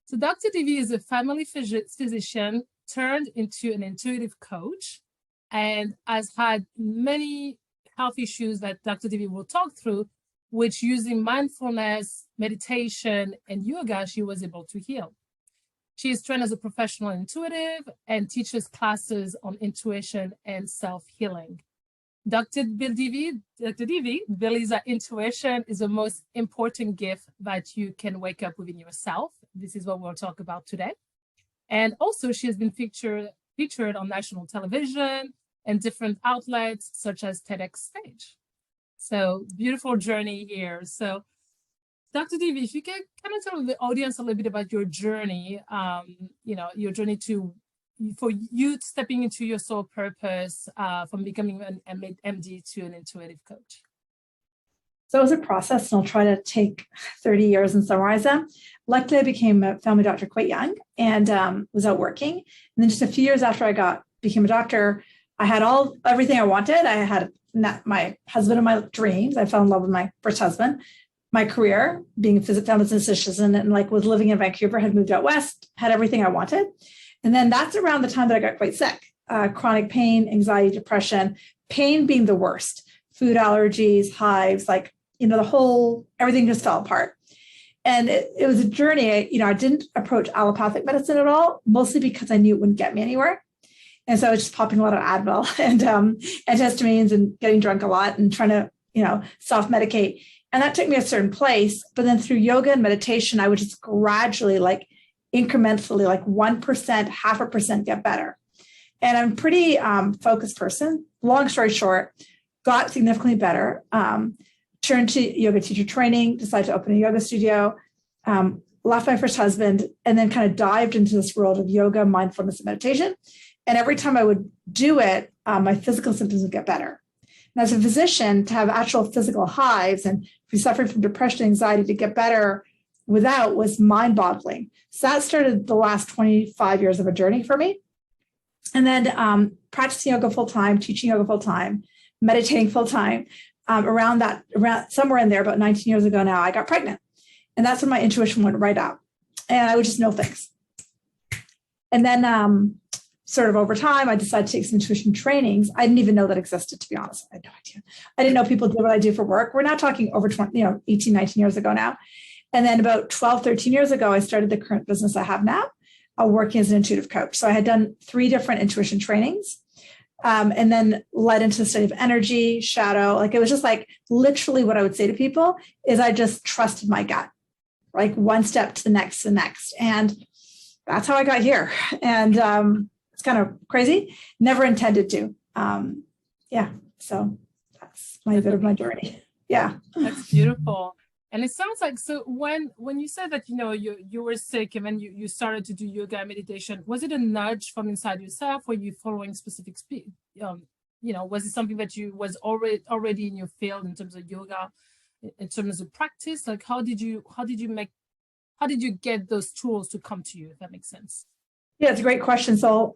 So Dr. Divi is a family physician turned into an intuitive coach and has had many health issues that Dr. Divi will talk through, which using mindfulness, meditation, and yoga, she was able to heal. She is trained as a professional intuitive and teaches classes on intuition and self-healing. Dr. Divi believes that intuition is the most important gift that you can wake up within yourself. This is what we'll talk about today. And also she has been featured on national television and different outlets such as TEDx Stage. So beautiful journey here. So Dr. Divi, if you can kind of tell the audience a little bit about your journey, your journey for you stepping into your soul purpose, from becoming an MD to an intuitive coach. So it was a process, and I'll try to take 30 years and summarize them. Luckily, I became a family doctor quite young and was out working. And then just a few years after I became a doctor, I had everything I wanted. I had my husband of my dreams. I fell in love with my first husband. My career, being a family physician and was living in Vancouver, had moved out west, had everything I wanted. And then that's around the time that I got quite sick. Chronic pain, anxiety, depression, pain being the worst, food allergies, hives, everything just fell apart. And it was a journey. I didn't approach allopathic medicine at all, mostly because I knew it wouldn't get me anywhere. And so I was just popping a lot of Advil and antihistamines and getting drunk a lot and trying to, self-medicate. And that took me a certain place. But then through yoga and meditation, I would just gradually, incrementally, 1%, 0.5% get better. And I'm a pretty focused person. Long story short, got significantly better, turned to yoga teacher training, decided to open a yoga studio, left my first husband, and then kind of dived into this world of yoga, mindfulness, and meditation. And every time I would do it, my physical symptoms would get better. And as a physician, to have actual physical hives and if you suffer from depression and anxiety, to get better without was mind-boggling. So that started the last 25 years of a journey for me. And then practicing yoga full-time, teaching yoga full-time, meditating full-time. Around somewhere in there, about 19 years ago now, I got pregnant. And that's when my intuition went right up. And I would just know things. And then sort of over time, I decided to take some intuition trainings. I didn't even know that existed, to be honest. I had no idea. I didn't know people did what I do for work. We're now talking over 18, 19 years ago now. And then about 12, 13 years ago, I started the current business I have now, working as an intuitive coach. So I had done 3 different intuition trainings, and then led into the study of energy, shadow. It was just literally what I would say to people is I just trusted my gut, one step to the next. And that's how I got here. And it's kind of crazy. Never intended to. So that's my bit of my journey. Yeah. That's beautiful. And it sounds like, so when you said that, you were sick and then you started to do yoga and meditation, was it a nudge from inside yourself? Were you following specific speed? Was it something that you was already in your field in terms of yoga, in terms of practice? How did you get those tools to come to you, if that makes sense? Yeah, it's a great question. So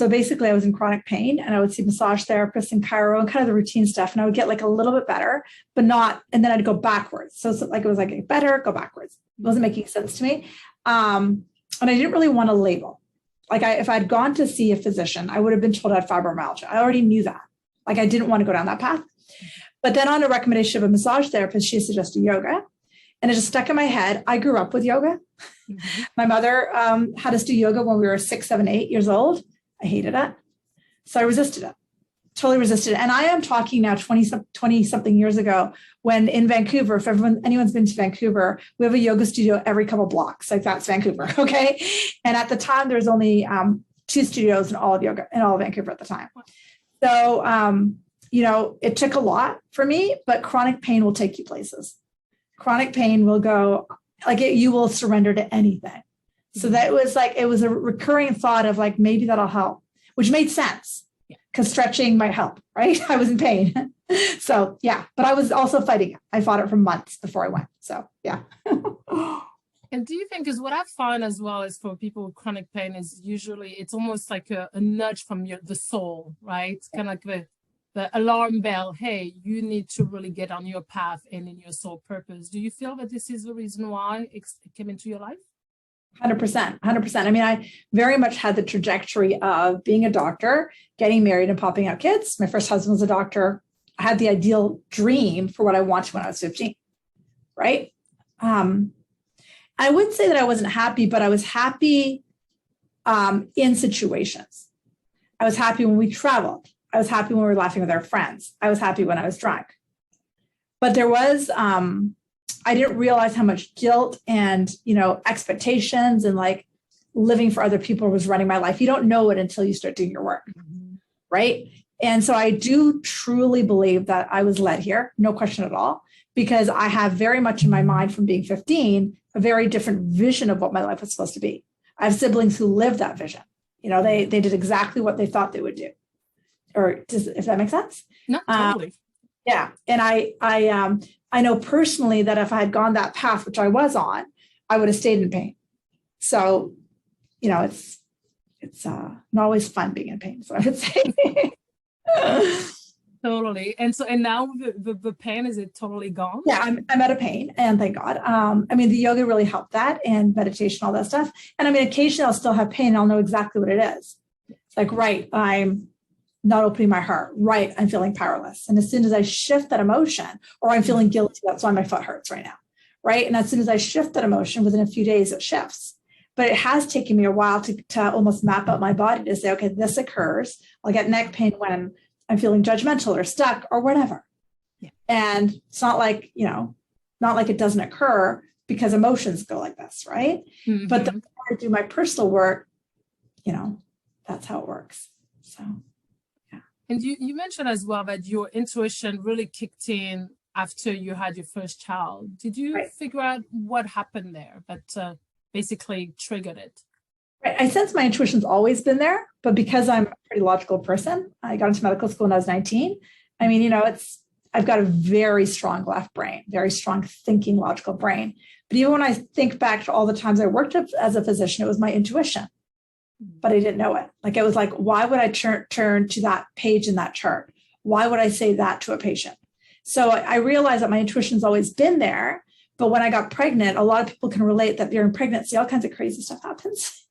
basically I was in chronic pain and I would see massage therapists and chiro and kind of the routine stuff. And I would get a little bit better, but not, and then I'd go backwards. So it was get better, go backwards. It wasn't making sense to me. And I didn't really want to label. If I'd gone to see a physician, I would have been told I had fibromyalgia. I already knew that. I didn't want to go down that path. But then on a recommendation of a massage therapist, she suggested yoga. And it just stuck in my head. I grew up with yoga. Mm-hmm. My mother had us do yoga when we were 6, 7, 8 years old. I hated it. So I resisted it. Totally resisted it. And I am talking now 20 something years ago when in Vancouver, if anyone's been to Vancouver, we have a yoga studio every couple blocks. That's Vancouver. Okay. And at the time, there was only 2 studios in all of Vancouver at the time. So, it took a lot for me, but chronic pain will take you places. Chronic pain will go, you will surrender to anything. So that was it was a recurring thought of maybe that'll help, which made sense because stretching might help, right? I was in pain. So yeah, but I was also fighting it. I fought it for months before I went. So yeah. And do you think, because what I've found as well is for people with chronic pain is usually it's almost like a nudge from the soul, right? It's kind of like the alarm bell, hey, you need to really get on your path and in your soul purpose. Do you feel that this is the reason why it came into your life? 100%, 100%. I mean, I very much had the trajectory of being a doctor, getting married and popping out kids. My first husband was a doctor. I had the ideal dream for what I wanted when I was 15, right? I wouldn't say that I wasn't happy, but I was happy in situations. I was happy when we traveled. I was happy when we were laughing with our friends. I was happy when I was drunk. But there was, I didn't realize how much guilt and, expectations and like living for other people was running my life. You don't know it until you start doing your work, right? And so I do truly believe that I was led here, no question at all, because I have very much in my mind from being 15, a very different vision of what my life was supposed to be. I have siblings who live that vision. They did exactly what they thought they would do. Or if that makes sense? No, totally. Yeah. And I know personally that if I had gone that path, which I was on, I would have stayed in pain. So, it's not always fun being in pain, so I would say. Totally. And now the pain, is it totally gone? Yeah, I'm out of pain, and thank God. The yoga really helped that, and meditation, all that stuff. And occasionally I'll still have pain. I'll know exactly what it is. It's like, right, I'm not opening my heart. Right, I'm feeling powerless. And as soon as I shift that emotion, or I'm feeling guilty, that's why my foot hurts right now. Right. And as soon as I shift that emotion, within a few days, it shifts. But it has taken me a while to almost map out my body to say, okay, this occurs. I'll get neck pain when I'm feeling judgmental or stuck or whatever. Yeah. And it's not like it doesn't occur because emotions go like this, right? Mm-hmm. But the more I do my personal work, that's how it works. So, yeah. And you mentioned as well that your intuition really kicked in after you had your first child. Did you figure out what happened there that basically triggered it? Right. I sense my intuition's always been there, but because I'm a pretty logical person, I got into medical school when I was 19. I've got a very strong left brain, very strong thinking, logical brain. But even when I think back to all the times I worked as a physician, it was my intuition, but I didn't know it. Like, it was like, why would I turn to that page in that chart? Why would I say that to a patient? So I realized that my intuition's always been there. But when I got pregnant, a lot of people can relate that during pregnancy, all kinds of crazy stuff happens.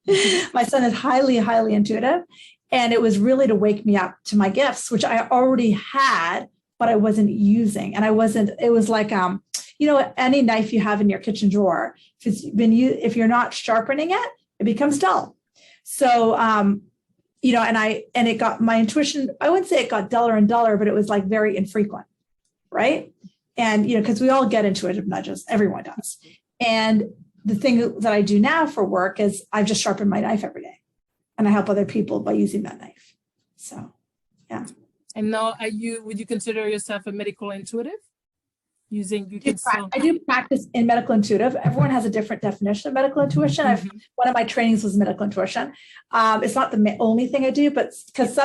My son is highly, highly intuitive. And it was really to wake me up to my gifts, which I already had, but I wasn't using. And it was like, any knife you have in your kitchen drawer, if you're not sharpening it, it becomes dull. So, and it got my intuition, I wouldn't say it got duller and duller, but it was like very infrequent. Right. And, because we all get intuitive nudges, everyone does. And the thing that I do now for work is I've just sharpened my knife every day, and I help other people by using that knife. So, yeah. And now, would you consider yourself a medical intuitive? I do practice in medical intuitive. Everyone has a different definition of medical intuition. Mm-hmm. One of my trainings was medical intuition. It's not the only thing I do, but because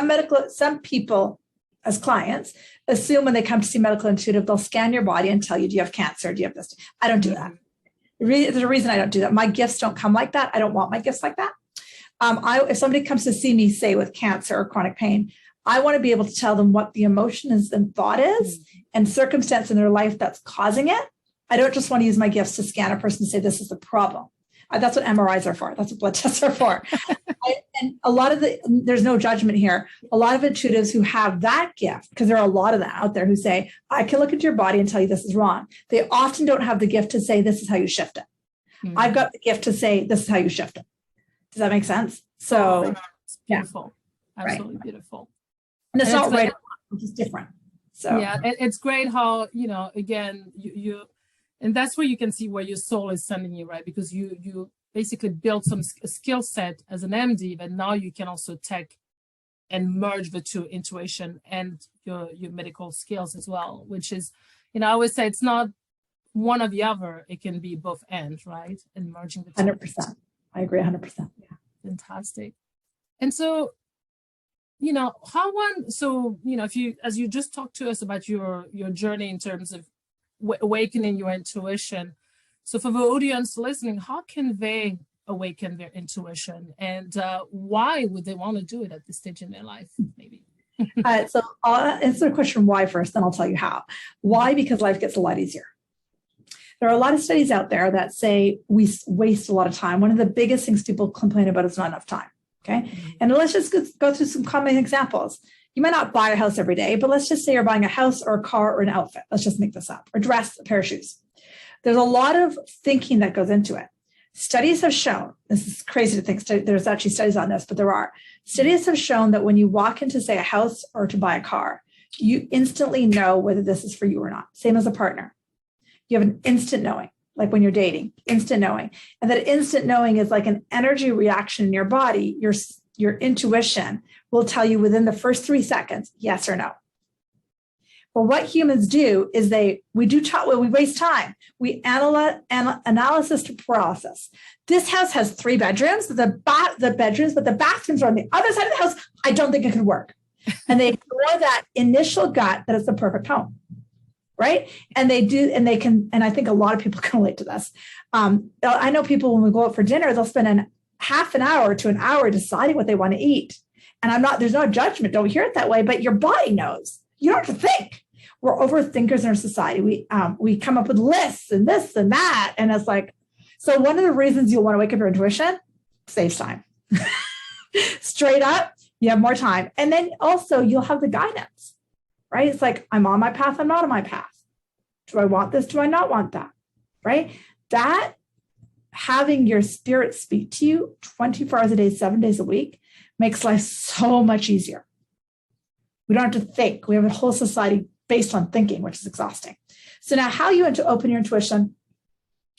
some people as clients assume when they come to see medical intuitive, they'll scan your body and tell you, do you have cancer? Do you have this? I don't do that. There's a reason I don't do that. My gifts don't come like that. I don't want my gifts like that. If somebody comes to see me, say with cancer or chronic pain, I want to be able to tell them what the emotion is and thought is and circumstance in their life that's causing it. I don't just want to use my gifts to scan a person and say, this is the problem. That's what MRIs are for. That's what blood tests are for. And there's no judgment here. A lot of intuitives who have that gift, because there are a lot of them out there who say, I can look into your body and tell you this is wrong. They often don't have the gift to say, this is how you shift it. Mm-hmm. I've got the gift to say, this is how you shift it. Does that make sense? So, it's beautiful. Yeah. Absolutely beautiful. And it's not right, it's just different. So, yeah, it's great how, again, you and that's where you can see where your soul is sending you, right? Because you basically build some skill set as an MD, but now you can also take and merge the two, intuition and your medical skills as well, which is, I always say it's not one or the other. It can be both ends, right? And merging the two. 100%. I agree 100%. Yeah. Fantastic. And so, as you just talked to us about your journey in terms of awakening your intuition. So for the audience listening, how can they awaken their intuition, and why would they want to do it at this stage in their life, maybe? So I'll answer the question why first, then I'll tell you how. Why? Because life gets a lot easier. There are a lot of studies out there that say we waste a lot of time. One of the biggest things people complain about is not enough time. Okay. And let's just go through some common examples. You might not buy a house every day, but let's just say you're buying a house or a car or an outfit. Let's just make this up, or dress, a pair of shoes. There's a lot of thinking that goes into it. Studies have shown, this is crazy to think, there's actually studies on this, but there are. Studies have shown that when you walk into, say, a house or to buy a car, you instantly know whether this is for you or not. Same as a partner. You have an instant knowing, like when you're dating, instant knowing. And that instant knowing is like an energy reaction in your body. Your intuition will tell you within the first 3 seconds, yes or no. But what humans do is we waste time. We analysis to paralysis. This house has 3 bedrooms, but the bathrooms are on the other side of the house. I don't think it could work. And they ignore that initial gut that it's the perfect home. Right. And they do, and they can, and I think a lot of people can relate to this. I know people, when we go out for dinner, they'll spend half an hour to an hour deciding what they want to eat. And there's no judgment. Don't hear it that way, but your body knows. You don't have to think. We're overthinkers in our society. We come up with lists and this and that. And it's like, so one of the reasons you'll want to wake up your intuition, saves time. Straight up, you have more time. And then also you'll have the guidance, right? It's like, I'm on my path, I'm not on my path. Do I want this? Do I not want that? Right? That having your spirit speak to you 24 hours a day, 7 days a week makes life so much easier. We don't have to think. We have a whole society based on thinking, which is exhausting. So now how you open your intuition,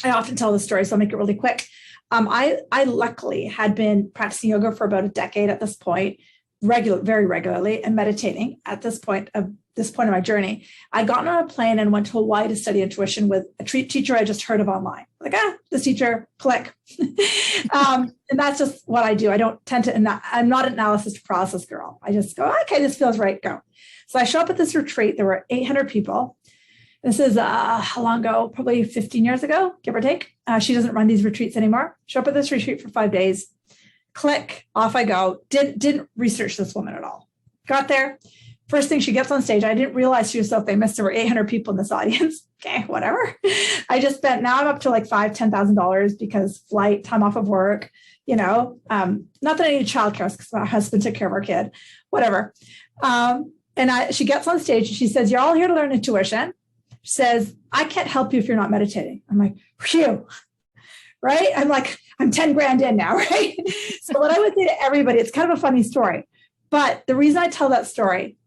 I often tell the story, so I'll make it really quick. I luckily had been practicing yoga for about a decade at this point, very regularly, and meditating at this point of my journey. I'd gotten on a plane and went to Hawaii to study intuition with a teacher I just heard of online. Like, this teacher, click. And that's just what I do. I don't tend to, I'm not an analysis to process girl. I just go, okay, this feels right, go. So I show up at this retreat. There were 800 people. This is how long ago? Probably 15 years ago, give or take. She doesn't run these retreats anymore. Show up at this retreat for 5 days. Click, off I go. Didn't research this woman at all. Got there. First thing, she gets on stage. I didn't realize she was so famous. There were 800 people in this audience. Okay, whatever. I just spent, now I'm up to like $5,000, $10,000 because flight, time off of work, not that I need childcare because my husband took care of our kid, whatever. She gets on stage and she says, you're all here to learn intuition. She says, I can't help you if you're not meditating. I'm like, phew, right? I'm like, I'm 10 grand in now, right? So what I would say to everybody, it's kind of a funny story, but the reason I tell that story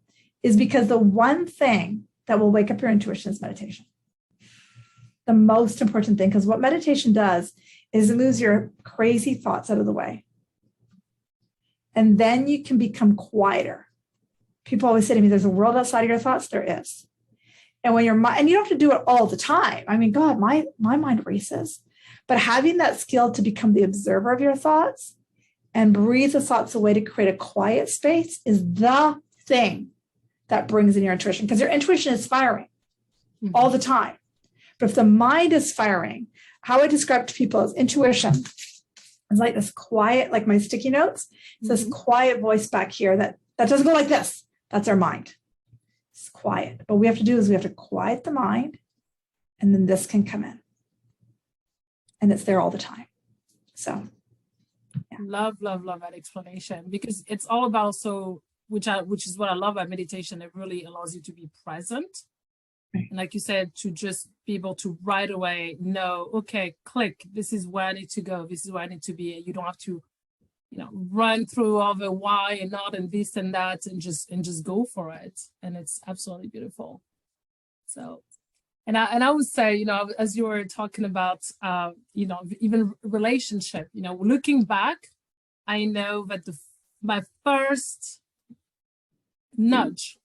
is because the one thing that will wake up your intuition is meditation. The most important thing, because what meditation does is it moves your crazy thoughts out of the way. And then you can become quieter. People always say to me, there's a world outside of your thoughts. There is. And when and you don't have to do it all the time. I mean, God, my mind races. But having that skill to become the observer of your thoughts and breathe the thoughts away to create a quiet space is the thing that brings in your intuition, because your intuition is firing all the time. But if the mind is firing, how I describe to people is intuition is like this quiet, like my sticky notes, it's this quiet voice back here that doesn't go like this. That's our mind. It's quiet. But what we have to do is we have to quiet the mind, and then this can come in. And it's there all the time. So yeah. Love that explanation, because it's all about which is what I love about meditation. It really allows you to be present. Right. And like you said, to just be able to right away know, okay, click, this is where I need to go. This is where I need to be. You don't have to, run through all the why and not and this and that and just go for it. And it's absolutely beautiful. So, and I would say, as you were talking about, even relationship, looking back, I know that my first nudge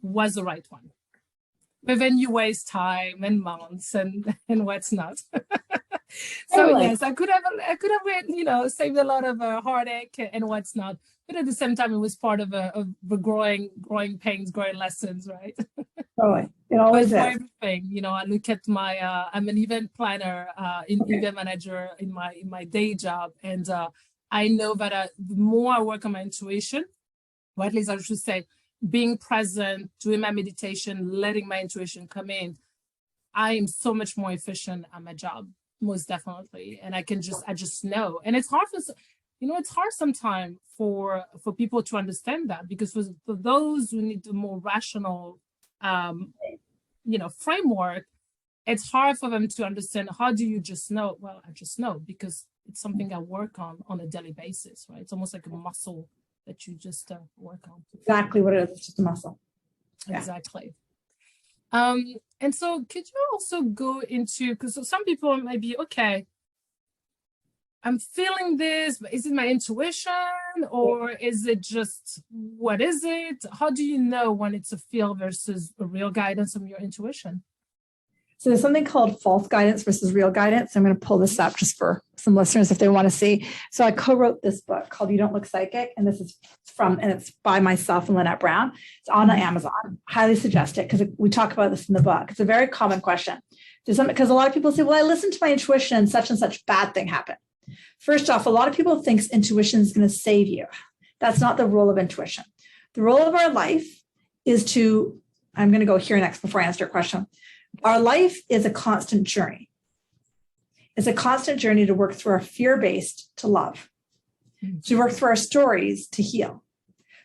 was the right one. But then you waste time and months and what's not. So yes, I could have saved a lot of heartache and what's not. But at the same time, it was part of the growing pains, growing lessons, right? Totally, it always is. Everything, I look at my I'm an event planner, event manager in my day job, and I know that the more I work on my intuition, or at least I should say, being present, doing my meditation, letting my intuition come in, I am so much more efficient at my job, most definitely. And I just know. And it's hard it's hard sometimes for people to understand that, because for those who need the more rational, framework, it's hard for them to understand. How do you just know? Well, I just know because it's something I work on a daily basis, right? It's almost like a muscle that you just work on. Exactly what it is. It's just a muscle. Yeah. Exactly. And so could you also go into, because some people might be, okay, I'm feeling this, but is it my intuition or is it just, what is it? How do you know when it's a feel versus a real guidance from your intuition? So there's something called false guidance versus real guidance. I'm going to pull this up just for some listeners if they want to see. So I co-wrote this book called You Don't Look Psychic, and it's by myself and Lynette Brown. It's on Amazon. Highly suggest it because we talk about this in the book. It's a very common question. Because a lot of people say, well, I listened to my intuition and such bad thing happened. First off, a lot of people think intuition is going to save you. That's not the role of intuition. The role of our life is I'm going to go here next before I answer your question. Our life is a constant journey. It's a constant journey to work through our fear-based to love, to work through our stories to heal.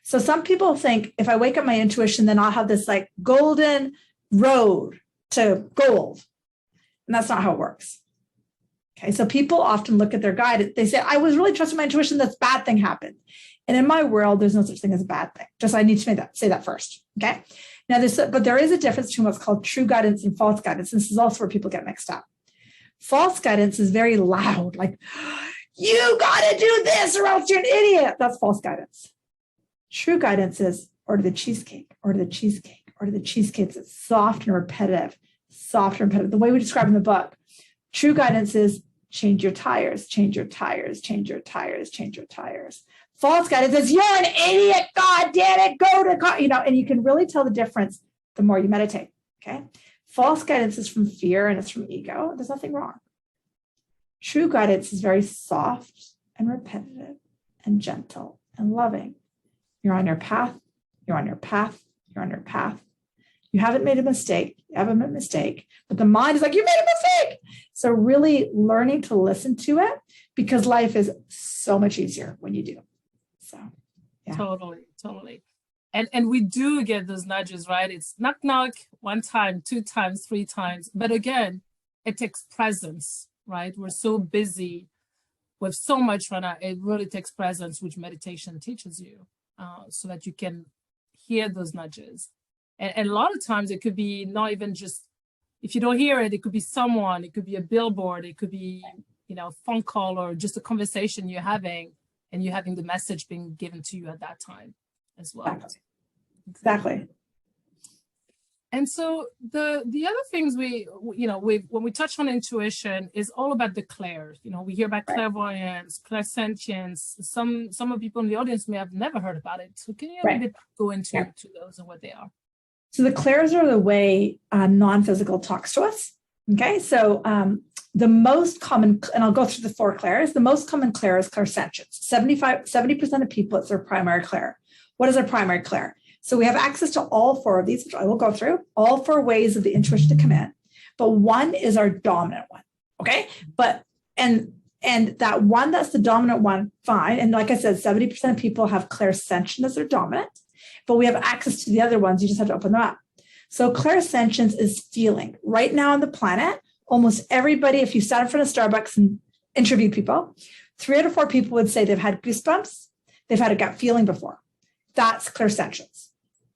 So some people think if I wake up my intuition, then I'll have this like golden road to gold. And that's not how it works. Okay, so people often look at their guide. They say, I was really trusting my intuition. This bad thing happened. And in my world, there's no such thing as a bad thing. Just I need to say that first. Okay. Now, but there is a difference between what's called true guidance and false guidance. This is also where people get mixed up. False guidance is very loud, like, you got to do this or else you're an idiot. That's false guidance. True guidance is order the cheesecake, order the cheesecake, order the cheesecake. It's soft and repetitive, The way we describe in the book, true guidance is change your tires, change your tires, change your tires, change your tires. False guidance is you're an idiot, God damn it, go to God, and you can really tell the difference the more you meditate, okay? False guidance is from fear and it's from ego. There's nothing wrong. True guidance is very soft and repetitive and gentle and loving. You're on your path, you're on your path, you're on your path. You haven't made a mistake, but the mind is like, you made a mistake. So really learning to listen to it, because life is so much easier when you do. So, yeah. Totally. And we do get those nudges, right? It's knock, knock, 1 time, 2 times, 3 times. But again, it takes presence, right? We're so busy with so much right now. It really takes presence, which meditation teaches you, so that you can hear those nudges. And a lot of times it could be not even just, if you don't hear it, it could be someone, it could be a billboard, it could be, a phone call or just a conversation you're having, and you're having the message being given to you at that time as well. Exactly. And so the other things when we touch on intuition is all about the clairs. We hear about clairvoyance, clairsentience. Some of the people in the audience may have never heard about it. So can you maybe go into to those and what they are? So the clairs are the way non-physical talks to us. Okay, so the most common, and I'll go through the 4 clairs. The most common clair is clairsentience. 70% of people, it's their primary clair. What is their primary clair? So we have access to all 4 of these, which I will go through, all 4 ways of the intuition to come in. But one is our dominant one. Okay, and that one that's the dominant one, fine. And like I said, 70% of people have clairsentience as their dominant, but we have access to the other ones. You just have to open them up. So clairsentience is feeling. Right now on the planet, almost everybody, if you sat in front of Starbucks and interviewed people, 3 out of 4 people would say they've had goosebumps, they've had a gut feeling before. That's clairsentience.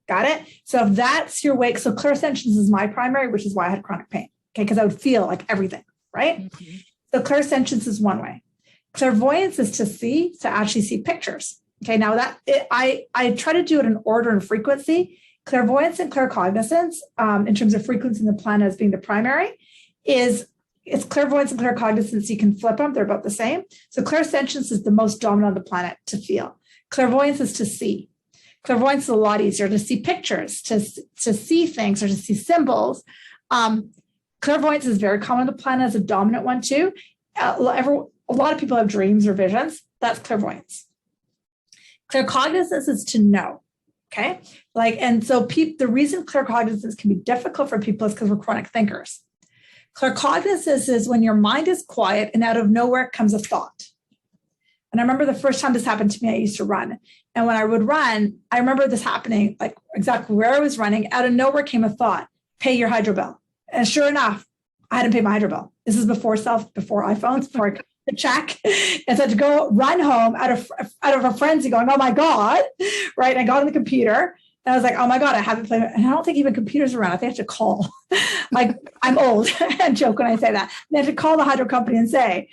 Got it? So if that's your wake, so clairsentience is my primary, which is why I had chronic pain. Okay, because I would feel like everything, right? Mm-hmm. So clairsentience is one way. Clairvoyance is to actually see pictures. Okay, now I try to do it in order and frequency. Clairvoyance and claircognizance, in terms of frequency in the planet as being the primary, it's clairvoyance and claircognizance. You can flip them; they're about the same. So clairsentience is the most dominant on the planet to feel. Clairvoyance is to see. Clairvoyance is a lot easier to see pictures, to see things, or to see symbols. Clairvoyance is very common on the planet as a dominant one too. A lot of people have dreams or visions. That's clairvoyance. Claircognizance is to know. Okay, and so the reason claircognizance can be difficult for people is because we're chronic thinkers. Claircognizance is when your mind is quiet and out of nowhere comes a thought. And I remember the first time this happened to me, I used to run. And when I would run, I remember this happening, like exactly where I was running. Out of nowhere came a thought, pay your hydro bill. And sure enough, I hadn't paid my hydro bill. This is before iPhones, before I could check. And so I had to go run home out of a frenzy going, oh my God, right? And I got on the computer and I was like, oh my God, I haven't played. And I don't think even computers are around. I think I have to call. Like, I'm old. I joke when I say that. And I have to call the hydro company and say,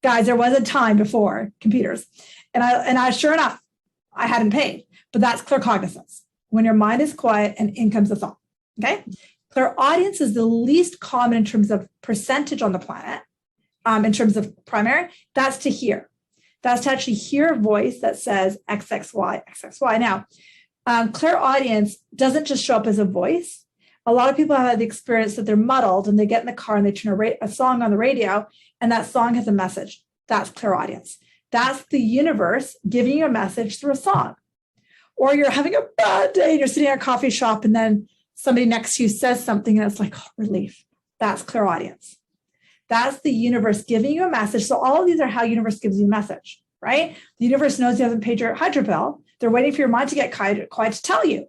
guys, there was a time before computers. And I sure enough, I hadn't paid. But that's claircognizance. When your mind is quiet and in comes the thought. Okay? Clairaudience is the least common in terms of percentage on the planet, in terms of primary. That's to hear. That's to actually hear a voice that says XXY, XXY. Now, clairaudience doesn't just show up as a voice. A lot of people have had the experience that they're muddled and they get in the car and they turn a song on the radio and that song has a message. That's clairaudience. That's the universe giving you a message through a song. Or you're having a bad day and you're sitting at a coffee shop and then somebody next to you says something and it's like, oh, relief. That's clairaudience. That's the universe giving you a message. So all of these are how universe gives you a message, right? The universe knows you haven't paid your hydro bill. They're waiting for your mind to get quiet to tell you,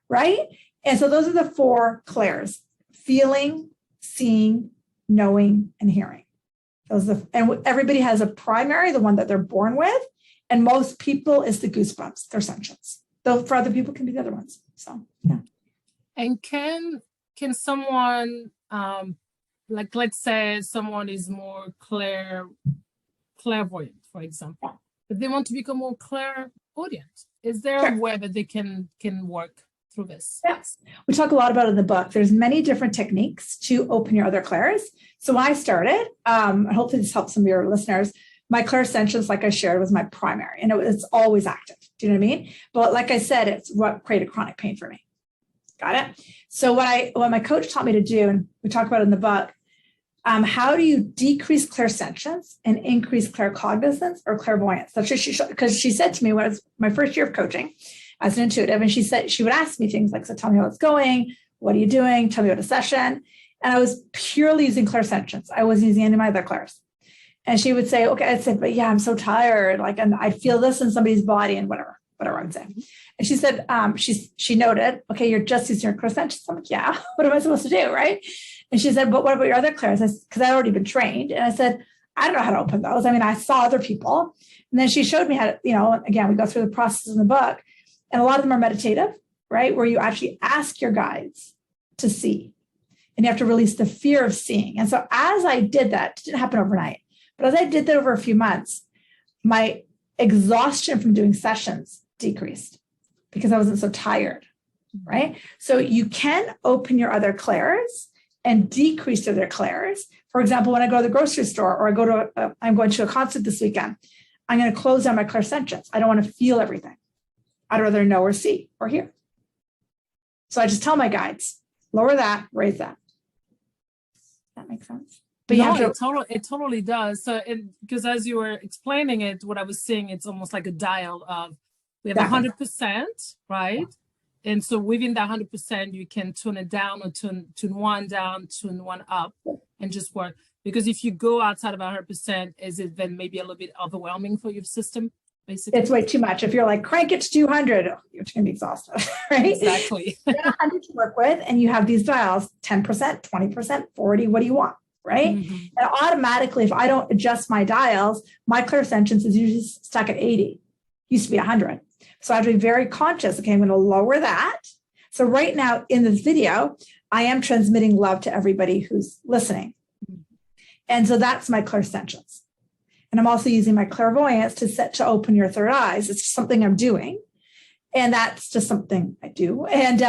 right? And so those are the 4 clairs: feeling, seeing, knowing, and hearing. And everybody has a primary, the one that they're born with. And most people is the goosebumps, their sensations. Though for other people can be the other ones. So, yeah. And can someone, like, let's say someone is more clairvoyant, for example, but they want to become more clairaudient. Is there a way that they can work through this? Yes. We talk a lot about it in the book. There's many different techniques to open your other clairs. So when I started, and hopefully this helps some of your listeners, my clairsentience, like I shared, was my primary, and it's always active. Do you know what I mean? But like I said, it's what created chronic pain for me. Got it? So what my coach taught me to do, and we talk about it in the book, how do you decrease clairsentience and increase claircognizance or clairvoyance? That's what because she said to me when it was my first year of coaching as an intuitive, and she said she would ask me things like, so tell me how it's going, what are you doing, tell me about a session. And I was purely using clairsentience. I wasn't using any of my other clairs. And she would say, okay, I said, but yeah, I'm so tired. Like, and I feel this in somebody's body and whatever I would say. And she said, she noted, okay, you're just using your clairsentience. I'm like, yeah, what am I supposed to do, right? And she said, but what about your other clairs? Because I'd already been trained. And I said, I don't know how to open those. I mean, I saw other people. And then she showed me how to, again, we go through the process in the book. And a lot of them are meditative, right? Where you actually ask your guides to see. And you have to release the fear of seeing. And so as I did that, it didn't happen overnight. But as I did that over a few months, my exhaustion from doing sessions decreased because I wasn't so tired, right? So you can open your other clairs and decrease other clairs. For example, when I go to the grocery store or I'm going to a concert this weekend, I'm going to close down my clairsentience. I don't want to feel everything. I'd rather know or see or hear. So I just tell my guides, lower that, raise that. That makes sense. But no, it totally does. So, because as you were explaining it, what I was seeing, it's almost like a dial of we have 100%, right? And so within that 100%, you can tune it down or tune one down, tune one up, and just work. Because if you go outside of 100%, is it then maybe a little bit overwhelming for your system? Basically, it's way too much. If you're like crank it to 200, you're going to be exhausted, right? Exactly. You have 100 to work with, and you have these dials: 10%, 20%, 40. What do you want? Right? Mm-hmm. And automatically, if I don't adjust my dials, my clairsentience is usually stuck at 80. Used to be 100. So I have to be very conscious. Okay, I'm going to lower that. So right now in this video, I am transmitting love to everybody who's listening. Mm-hmm. And so that's my clairsentience. And I'm also using my clairvoyance to open your third eyes. It's just something I'm doing. And that's just something I do. And,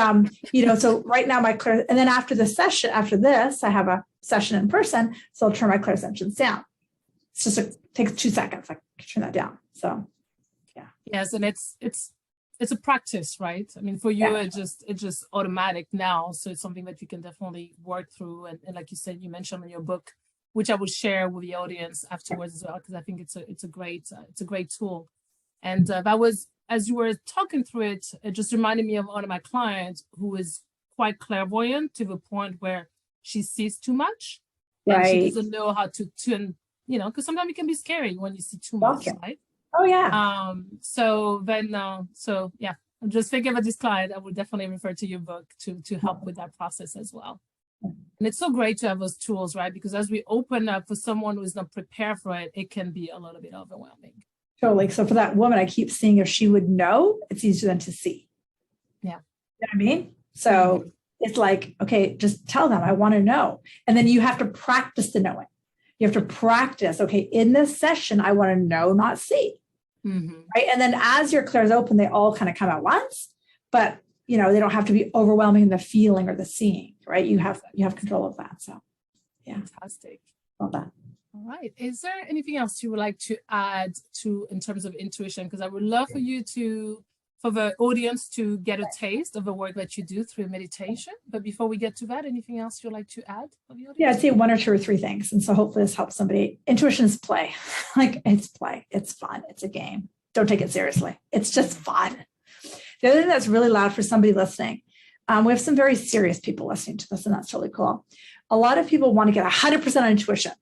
so right now and then after this, I have a session in person. So I'll turn my clairsentience down. It's just takes 2 seconds. I can turn that down. So, yeah. Yes. And it's a practice, right? I mean, for you, it's just automatic now. So it's something that you can definitely work through. And like you said, you mentioned in your book, which I will share with the audience afterwards as well, because I think it's a great tool. And that was, as you were talking through it, it just reminded me of one of my clients who is quite clairvoyant to the point where she sees too much. and she Right. doesn't know how to tune, because sometimes it can be scary when you see too much, Okay. right? Oh, yeah. So then, so yeah, I'm just thinking about this client. I would definitely refer to your book to help with that process as well. And it's so great to have those tools, right? Because as we open up for someone who's not prepared for it, it can be a little bit overwhelming. Totally. So for that woman, I keep seeing if she would know, it's easier than to see. Yeah. You know what I mean? So it's like, okay, just tell them, I want to know. And then you have to practice the knowing. You have to practice, okay, in this session, I want to know, not see. Right. And then as your clairs open, they all kind of come at once, but they don't have to be overwhelming in the feeling or the seeing, right? You have control of that. So yeah. Fantastic. Love that. All right. Is there anything else you would like to add to in terms of intuition? Because I would love for you for the audience to get a taste of the work that you do through meditation. But before we get to that, anything else you'd like to add for the audience? Yeah, I'd say one or two or three things. And so hopefully this helps somebody. Intuition is play. Like it's play. It's fun. It's a game. Don't take it seriously. It's just fun. The other thing that's really loud for somebody listening, we have some very serious people listening to this, and that's really cool. A lot of people want to get 100% on intuition.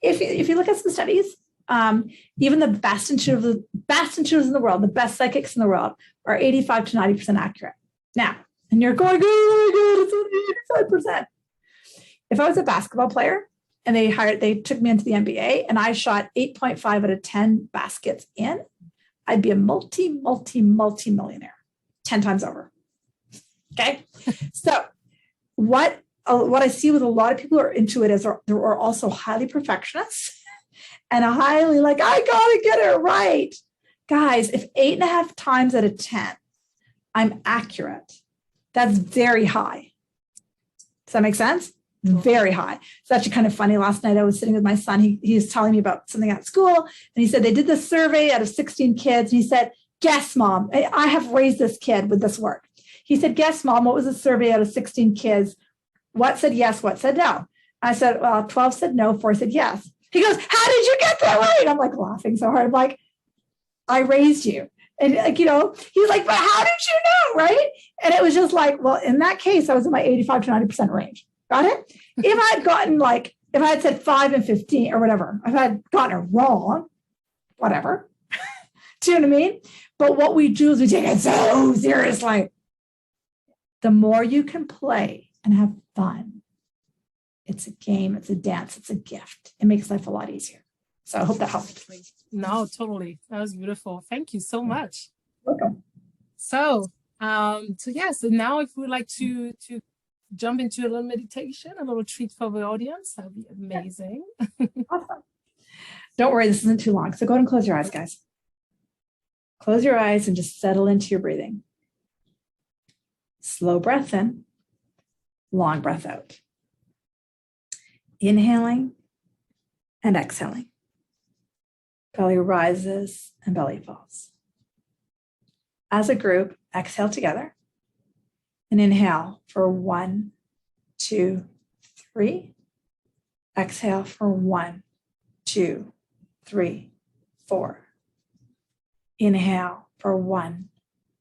If you look at some studies, even the best intuitives in the world, the best psychics in the world, are 85 to 90% accurate. Now, and you're going, oh my God, it's only 85%. If I was a basketball player and they took me into the NBA and I shot 8.5 out of 10 baskets in, I'd be a multi-millionaire 10 times over. Okay. So what I see with a lot of people who are intuitives are also highly perfectionists and highly like, I gotta get it right. Guys, if 8.5 times out of 10, I'm accurate, that's very high. Does that make sense? Very high. It's actually kind of funny. Last night I was sitting with my son. He was telling me about something at school. And he said they did this survey out of 16 kids. And he said, guess, Mom, I have raised this kid with this work. He said, guess, Mom, what was the survey out of 16 kids? What said yes? What said no? I said, well, 12 said no, 4 said yes. He goes, how did you get that right? I'm like laughing so hard. I'm like, I raised you. And like, he's like, but how did you know? Right. And it was just like, well, in that case, I was in my 85 to 90% range. Got it? If I had said 5 and 15 or whatever, if I had gotten it wrong, whatever. Do you know what I mean? But what we do is we take it so seriously. The more you can play and have fun, it's a game, it's a dance, it's a gift. It makes life a lot easier. So I hope that helped. No, totally. That was beautiful. Thank you so much. Welcome. So now if we'd like to jump into a little meditation, a little treat for the audience, that would be amazing. Awesome. Don't worry, this isn't too long. So go ahead and close your eyes, guys. Close your eyes and just settle into your breathing. Slow breath in, long breath out. Inhaling and exhaling. Belly rises and belly falls. As a group, exhale together and inhale for 1, 2, 3. Exhale for 1, 2, 3, 4. Inhale for 1,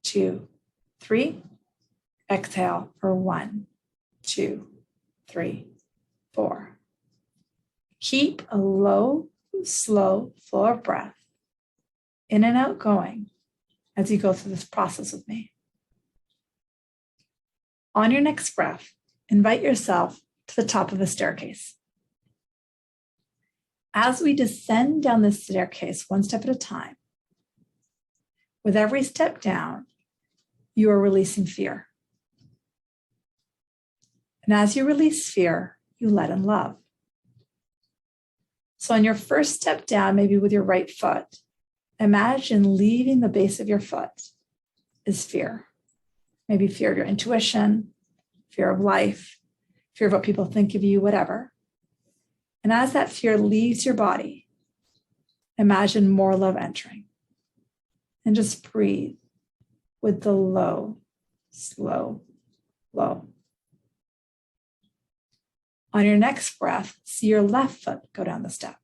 2, 3. Exhale for 1, 2, 3, 4. Keep a low, slow flow of breath in and out going as you go through this process with me. On your next breath, invite yourself to the top of the staircase. As we descend down this staircase one step at a time, with every step down, you are releasing fear. And as you release fear, you let in love. So on your first step down, maybe with your right foot, imagine leaving the base of your foot is fear. Maybe fear of your intuition, fear of life, fear of what people think of you, whatever. And as that fear leaves your body, imagine more love entering. And just breathe with the low, slow, low. On your next breath, see your left foot go down the step.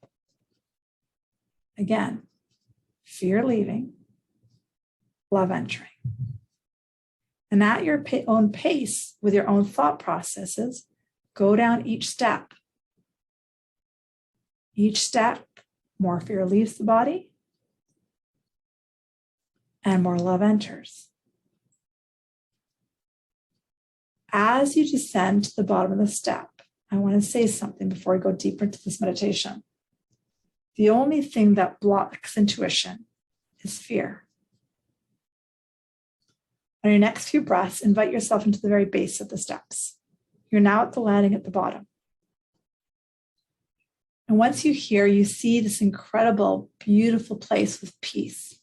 Again, fear leaving, love entering. And at your own pace, with your own thought processes, go down each step Each step, more fear leaves the body and more love enters. As you descend to the bottom of the step, I want to say something before we go deeper into this meditation. The only thing that blocks intuition is fear. On your next few breaths, invite yourself into the very base of the steps. You're now at the landing at the bottom. And once you're here, you see this incredible, beautiful place with peace.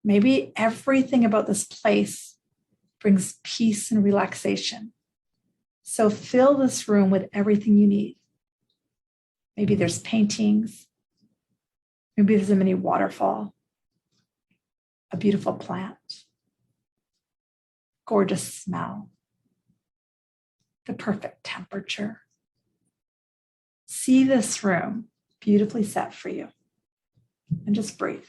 Maybe everything about this place brings peace and relaxation. So fill this room with everything you need. Maybe there's paintings. Maybe there's a mini waterfall, a beautiful plant, gorgeous smell, the perfect temperature. See this room beautifully set for you, and just breathe.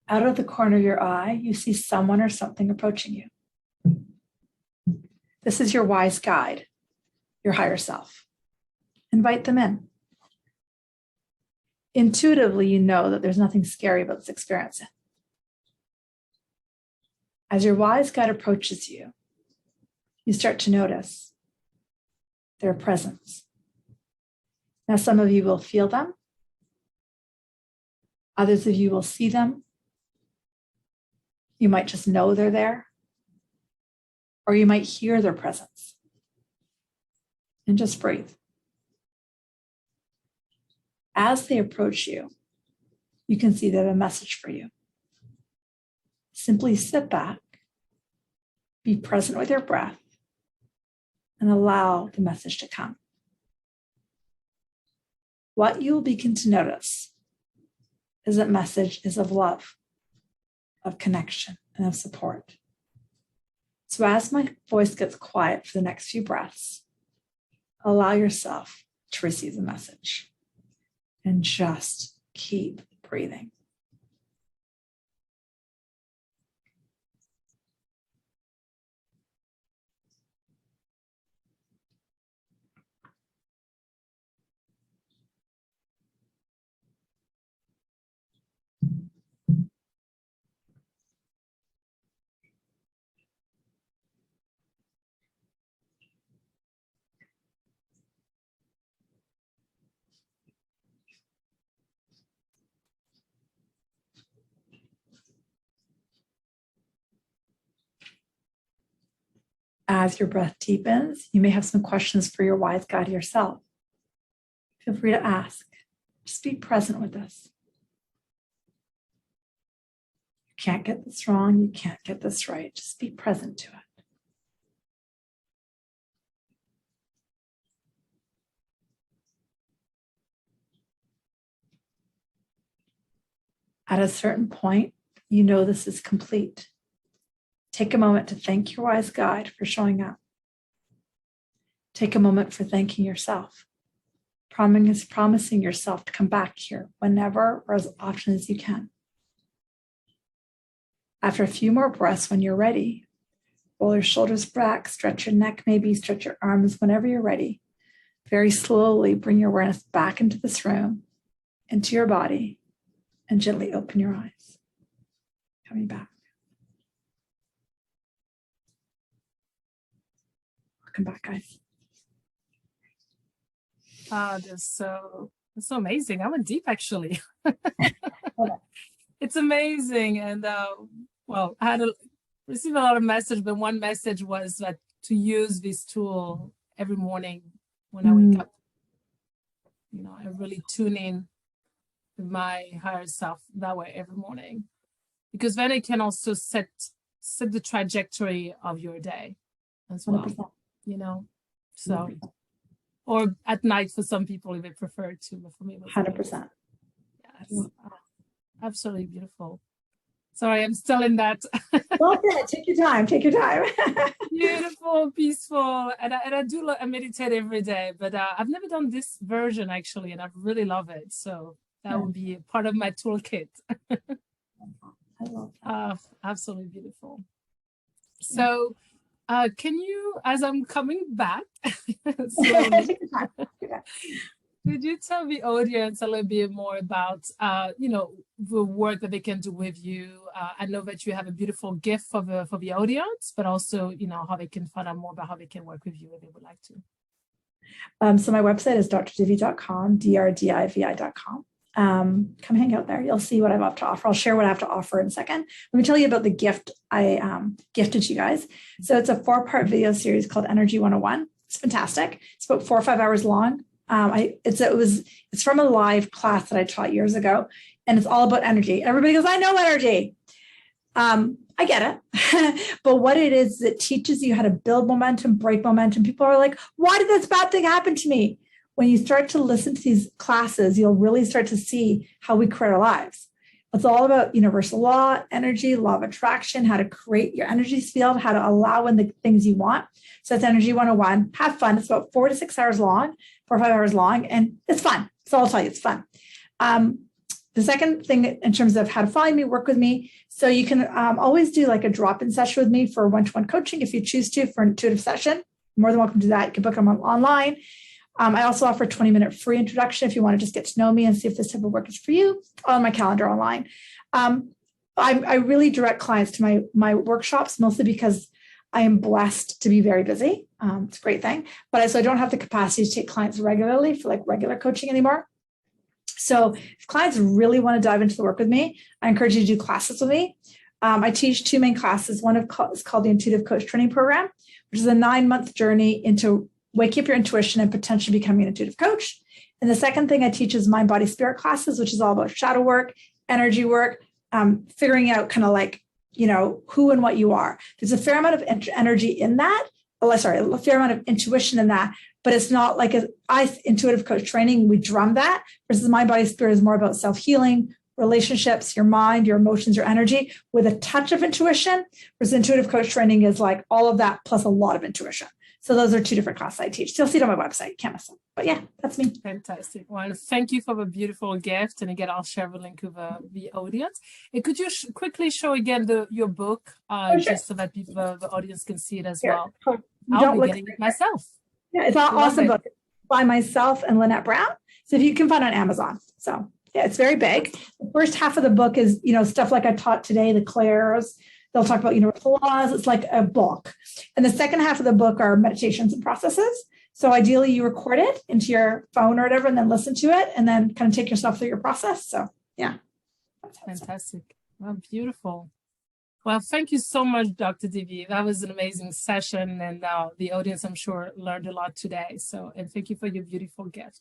Out of the corner of your eye, you see someone or something approaching you. This is your wise guide, your higher self. Invite them in. Intuitively, you know that there's nothing scary about this experience. As your wise guide approaches you, you start to notice their presence. Now, some of you will feel them. Others of you will see them. You might just know they're there, or you might hear their presence. And just breathe. As they approach you, you can see they have a message for you. Simply sit back, be present with your breath, and allow the message to come. What you will begin to notice is that message is of love, of connection, and of support. So as my voice gets quiet for the next few breaths, allow yourself to receive the message and just keep breathing. As your breath deepens, you may have some questions for your wise guide yourself. Feel free to ask. Just be present with this. You can't get this wrong. You can't get this right. Just be present to it. At a certain point, you know this is complete. Take a moment to thank your wise guide for showing up. Take a moment for thanking yourself. Promising yourself to come back here whenever or as often as you can. After a few more breaths, when you're ready, roll your shoulders back, stretch your neck, maybe stretch your arms whenever you're ready. Very slowly bring your awareness back into this room, into your body, and gently open your eyes. Coming back. Welcome back, guys. That's so amazing. I went deep, actually. It's amazing. And well, I had received a lot of messages, but one message was that to use this tool every morning when I wake up. You know, I really tune in with my higher self that way every morning, because then it can also set the trajectory of your day as well. 100%. You know, so 100%. Or at night for some people if they prefer to, but for me, 100%. Yes, absolutely beautiful. Sorry, I'm still in that. Well, good. Take your time. Take your time. Beautiful, peaceful, and I do I meditate every day, but I've never done this version actually, and I really love it. So that would be part of my toolkit. I love that. Absolutely beautiful. So Can you, as I'm coming back slowly, could you tell the audience a little bit more about, the work that they can do with you? I know that you have a beautiful gift for the audience, but also, how they can find out more about how they can work with you if they would like to. So my website is drdivi.com, drdivi.com. Come hang out there. You'll see what I have to offer. I'll share what I have to offer in a second. Let me tell you about the gift I gifted you guys. So it's a 4-part video series called Energy 101. It's fantastic. It's about 4 or 5 hours long. It's from a live class that I taught years ago, and it's all about energy. Everybody goes, I know energy. I get it. But what it is, it teaches you how to build momentum, break momentum. People are like, why did this bad thing happen to me? When you start to listen to these classes, you'll really start to see how we create our lives. It's all about universal law, energy, law of attraction, how to create your energy field, how to allow in the things you want. So it's Energy 101. Have fun. It's about 4 to 6 hours long, 4 or 5 hours long, and it's fun. So I'll tell you, it's fun. The second thing in terms of how to find me, work with me. So you can always do like a drop-in session with me for one-to-one coaching if you choose to, for an intuitive session. You're more than welcome to do that. You can book them online. I also offer a 20-minute free introduction if you want to just get to know me and see if this type of work is for you, on my calendar online. I really direct clients to my workshops, mostly because I am blessed to be very busy. It's a great thing. But I don't have the capacity to take clients regularly for like regular coaching anymore. So if clients really want to dive into the work with me, I encourage you to do classes with me. I teach 2 main classes. One is called the Intuitive Coach Training Program, which is a 9-month journey into waking up your intuition and potentially becoming an intuitive coach. And the second thing I teach is mind, body, spirit classes, which is all about shadow work, energy work, figuring out kind of like, who and what you are. There's a fair amount of energy in that. A fair amount of intuition in that, but it's not like intuitive coach training. We drum that versus mind, body, spirit is more about self-healing, relationships, your mind, your emotions, your energy with a touch of intuition, whereas intuitive coach training is like all of that plus a lot of intuition. So those are 2 different classes I teach. So you'll see it on my website. You can't miss them. But yeah, that's me. Fantastic. Well, thank you for the beautiful gift. And again, I'll share the link with the audience. And could you quickly show again your book, Sure. just so that the audience can see it as Here. well? I'll be getting it myself. Yeah, it's an awesome book by myself and Lynette Brown. So if you can find it on Amazon. So yeah, it's very big. The first half of the book is, stuff like I taught today, the clairs. They'll talk about universal laws. It's like a book. And the second half of the book are meditations and processes. So ideally you record it into your phone or whatever, and then listen to it and then kind of take yourself through your process. So yeah. Fantastic. Well, beautiful. Well, thank you so much, Dr. Divi. That was an amazing session. And the audience, I'm sure, learned a lot today. And thank you for your beautiful gift.